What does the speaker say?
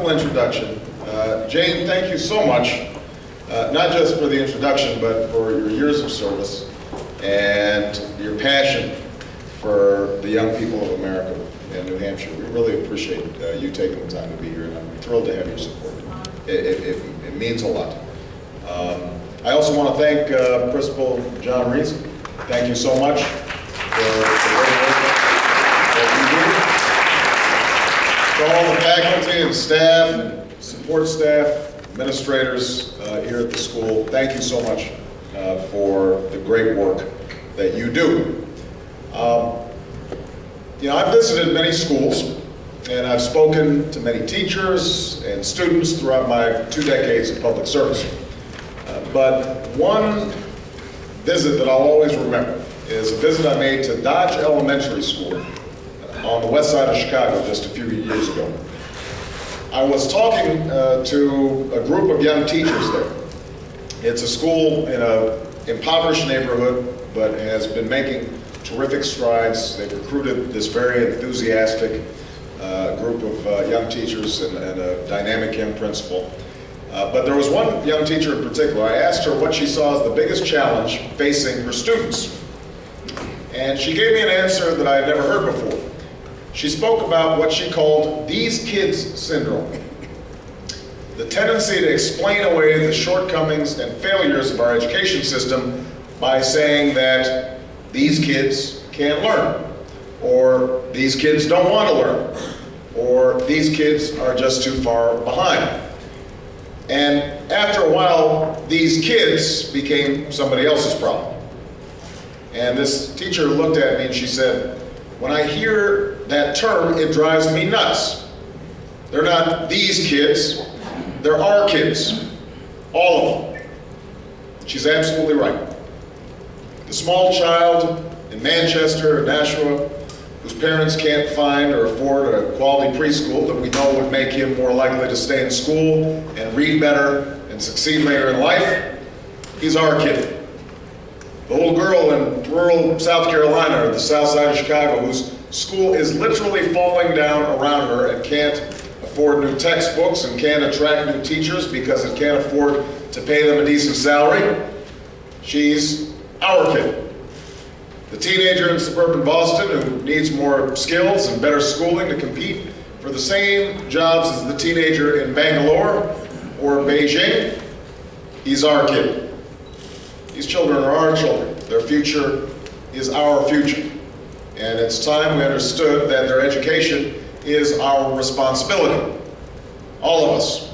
wonderful introduction. Jane, thank you so much, not just for the introduction, but for your years of service and your passion for the young people of America and New Hampshire. We really appreciate you taking the time to be here, and I'm thrilled to have your support. It means a lot. I also want to thank Principal John Rees. Thank you so much for the great work that you do. To all the faculty and staff and support staff, administrators here at the school, thank you so much for the great work that you do. You know, I've visited many schools, and I've spoken to many teachers and students throughout my 2 decades of public service. But one visit that I'll always remember is a visit I made to Dodge Elementary School on the west side of Chicago just a few years ago. I was talking to a group of young teachers there. It's a school in an impoverished neighborhood, but has been making terrific strides. They've recruited this very enthusiastic group of young teachers and a dynamic young principal. But there was one young teacher in particular. I asked her what she saw as the biggest challenge facing her students. And she gave me an answer that I had never heard before. She spoke about what she called "these kids syndrome," the tendency to explain away the shortcomings and failures of our education system by saying that these kids can't learn, or these kids don't want to learn, or these kids are just too far behind. And after a while, these kids became somebody else's problem. And this teacher looked at me and she said, "When I hear that term, it drives me nuts. They're not these kids, they're our kids, all of them." She's absolutely right. The small child in Manchester or Nashua whose parents can't find or afford a quality preschool that we know would make him more likely to stay in school and read better and succeed later in life, he's our kid. The little girl in rural South Carolina or the south side of Chicago whose school is literally falling down around her and can't afford new textbooks and can't attract new teachers because it can't afford to pay them a decent salary, she's our kid. The teenager in suburban Boston who needs more skills and better schooling to compete for the same jobs as the teenager in Bangalore or Beijing, he's our kid. These children are our children. Their future is our future. And it's time we understood that their education is our responsibility. All of us.